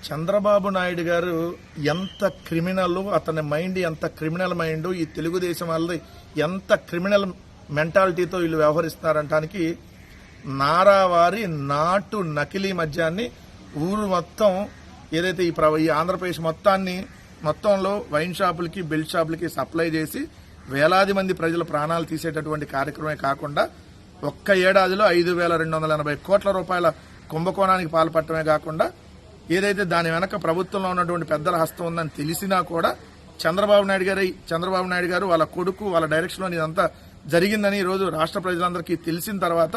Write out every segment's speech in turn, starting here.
చంద్రబాబు నాయుడు గారు ఎంత క్రిమినల్, అతని మైండ్ ఎంత క్రిమినల్ మైండ్, ఈ తెలుగుదేశం వాళ్ళది ఎంత క్రిమినల్ మెంటాలిటీతో వీళ్ళు వ్యవహరిస్తున్నారంటానికి నారావారి నాటు నకిలీ మద్యాన్ని ఊరు మొత్తం ఏదైతే ఈ ఆంధ్రప్రదేశ్ మొత్తంలో వైన్ షాపులకి బెల్ట్ షాపులకి సప్లై చేసి వేలాది మంది ప్రజల ప్రాణాలు తీసేటటువంటి కార్యక్రమమే కాకుండా ఒక్క ఏడాదిలో 5,280 కోట్ల రూపాయల కుంభకోణానికి పాల్పడటమే కాకుండా ఏదైతే దాని వెనక ప్రభుత్వంలో ఉన్నటువంటి పెద్దల హస్తం ఉందని తెలిసినా కూడా చంద్రబాబు నాయుడు గారు వాళ్ళ కొడుకు వాళ్ళ డైరెక్షన్ లో ఇదంతా జరిగిందని ఈ రోజు రాష్ట్ర ప్రజలందరికీ తెలిసిన తర్వాత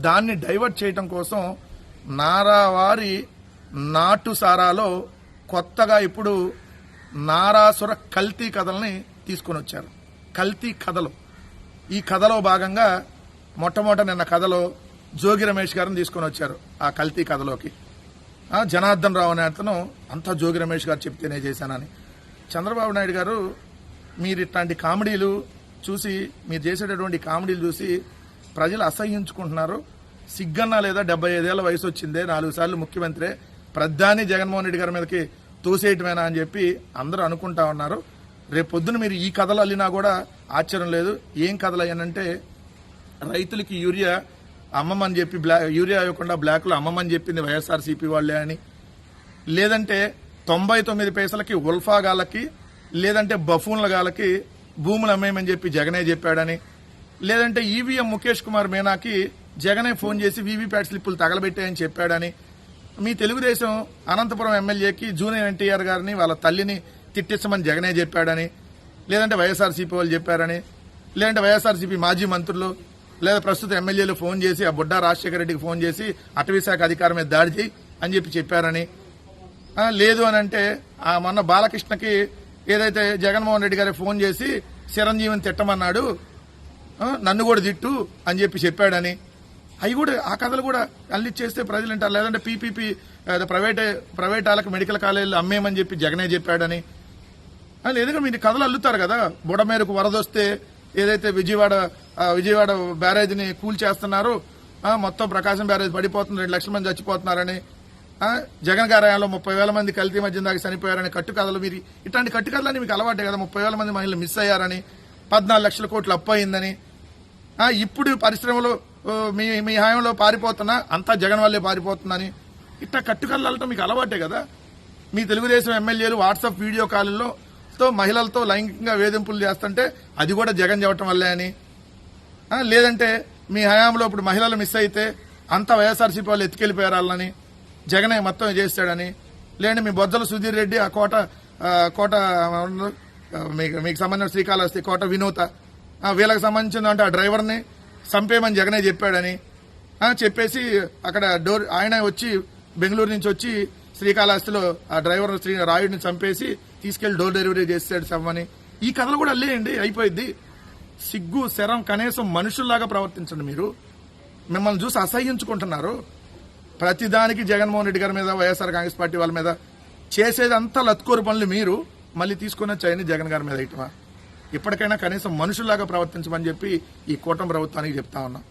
దాన్ని డైవర్ట్ చేయడం కోసం నారావారి నాటు సారాలో కొత్తగా ఇప్పుడు నారాసుర కల్తీ కథల్ని తీసుకొని వచ్చారు. కల్తీ కథలు. ఈ కథలో భాగంగా నిన్న కథలో జోగి రమేష్ గారిని తీసుకొని వచ్చారు. ఆ కల్తీ కథలోకి జనార్దన్ రావు అనే అతను అంతా జోగి రమేష్ గారు చెప్తేనే చేశానని. చంద్రబాబు నాయుడు గారు మీరు ఇట్లాంటి కామెడీలు చూసి, మీరు చేసేటటువంటి కామెడీలు చూసి ప్రజలు అసహ్యించుకుంటున్నారు. సిగ్గన్నా లేదా 75 ఏళ్ల వయసు వచ్చిందే, 4 సార్లు ముఖ్యమంత్రి, ప్రధాని జగన్మోహన్ రెడ్డి గారి మీదకి తోసేయటమేనా అని చెప్పి అందరూ అనుకుంటా ఉన్నారు. రేపు పొద్దున మీరు ఈ కథలు అల్లినా కూడా ఆశ్చర్యం లేదు. ఏం కథలు అయ్యానంటే, రైతులకి యూరియా అమ్మమని చెప్పి యూరియా ఇవ్వకుండా బ్లాక్ లో అమ్మమని చెప్పింది వైఎస్ఆర్సీపీ వాళ్లే అని, లేదంటే 99 పైసలకి ఉల్ఫా గాలకి లేదంటే బఫూన్ల గాలకి భూములు అమ్మేయమని చెప్పి జగనే చెప్పాడని, లేదంటే ఈవీఎం ముఖేష్ కుమార్ మీనాకి జగనే ఫోన్ చేసి వీవీప్యాట్ స్లిప్పులు తగలబెట్టాయని చెప్పాడని, మీ తెలుగుదేశం అనంతపురం ఎమ్మెల్యేకి జూనియర్ ఎన్టీఆర్ గారిని వాళ్ళ తల్లిని తిట్టించమని జగనే చెప్పాడని, లేదంటే వైఎస్ఆర్సీపీ వాళ్ళు చెప్పారని, లేదంటే వైఎస్ఆర్సీపీ మాజీ మంత్రులు లేదా ప్రస్తుత ఎమ్మెల్యేలు ఫోన్ చేసి ఆ బుడ్డా రాజశేఖర రెడ్డికి ఫోన్ చేసి అటవీశాఖ అధికారం మీద దాడి చేయి అని చెప్పి చెప్పారని, లేదు అని అంటే మొన్న బాలకృష్ణకి ఏదైతే జగన్మోహన్ రెడ్డి గారి ఫోన్ చేసి చిరంజీవిని తిట్టమన్నాడు, నన్ను కూడా తిట్టు అని చెప్పి చెప్పాడని, అవి కూడా ఆ కథలు కూడా అల్లిచ్చేస్తే ప్రజలు వింటారు. లేదంటే పీపీపీ ప్రైవేట్ వాళ్ళకి మెడికల్ కాలేజీలు అమ్మేమని చెప్పి జగనే చెప్పాడని, లేదుగా మీరు కథలు అల్లుతారు కదా. బుడమేరకు వరదొస్తే ఏదైతే విజయవాడ బ్యారేజ్ని కూల్చేస్తున్నారు, మొత్తం ప్రకాశం బ్యారేజ్ పడిపోతుంది, 2 లక్షల మంది చచ్చిపోతున్నారని, జగన్ గారి హయాంలో 30,000 మంది కల్తీ మద్యం దాకా చనిపోయారని కట్టుకథలు. మీరు ఇట్లాంటి కట్టుకథలని మీకు అలవాటే కదా. 30,000 మంది మహిళలు మిస్ అయ్యారని, 14 లక్షల కోట్లు అప్పు అయిందని, ఇప్పుడు పరిశ్రమలో మీ హయాంలో పారిపోతున్నా అంతా జగన్ వల్లే పారిపోతుందని, ఇట్లా కట్టుకథలు వెళ్ళటం మీకు అలవాటే కదా. మీ తెలుగుదేశం ఎమ్మెల్యేలు వాట్సాప్ వీడియో కాల్లో మహిళలతో లైంగికంగా వేధింపులు చేస్తుంటే అది కూడా జగన్ చెప్పటం వల్లే అని, లేదంటే మీ హయాంలో ఇప్పుడు మహిళలు మిస్ అయితే అంతా వైఎస్ఆర్సీపీ వాళ్ళు ఎత్తుకెళ్లిపోయారాలని జగనే మొత్తం చేస్తాడని, లేదంటే మీ బొజ్జల సుధీర్ రెడ్డి ఆ కోట మీకు సంబంధించిన శ్రీకాళహస్తి కోట వినూత వీళ్ళకి సంబంధించిన అంటే ఆ డ్రైవర్ని చంపేయమని జగనే చెప్పాడని చెప్పేసి అక్కడ ఆయన వచ్చి బెంగళూరు నుంచి వచ్చి శ్రీకాళహస్తిలో ఆ డ్రైవర్ రాయుడిని చంపేసి తీసుకెళ్లి డోర్ డెలివరీ చేస్తాడు సమ్మని. ఈ కథలు కూడా అల్లేయండి, అయిపోయింది. సిగ్గు శరం కనీసం మనుషుల్లాగా ప్రవర్తించండి. మీరు మిమ్మల్ని చూసి అసహ్యించుకుంటున్నారు. ప్రతిదానికి జగన్మోహన్ రెడ్డి గారి మీద వైఎస్ఆర్ కాంగ్రెస్ పార్టీ వాళ్ళ మీద చేసేదంతా లత్కోరు పనులు మీరు మళ్ళీ తీసుకున్న చైని జగన్ గారి మీద ఇటువా. ఇప్పటికైనా కనీసం మనుషుల్లాగా ప్రవర్తించమని చెప్పి ఈ కూటమి ప్రభుత్వానికి చెప్తా ఉన్నా.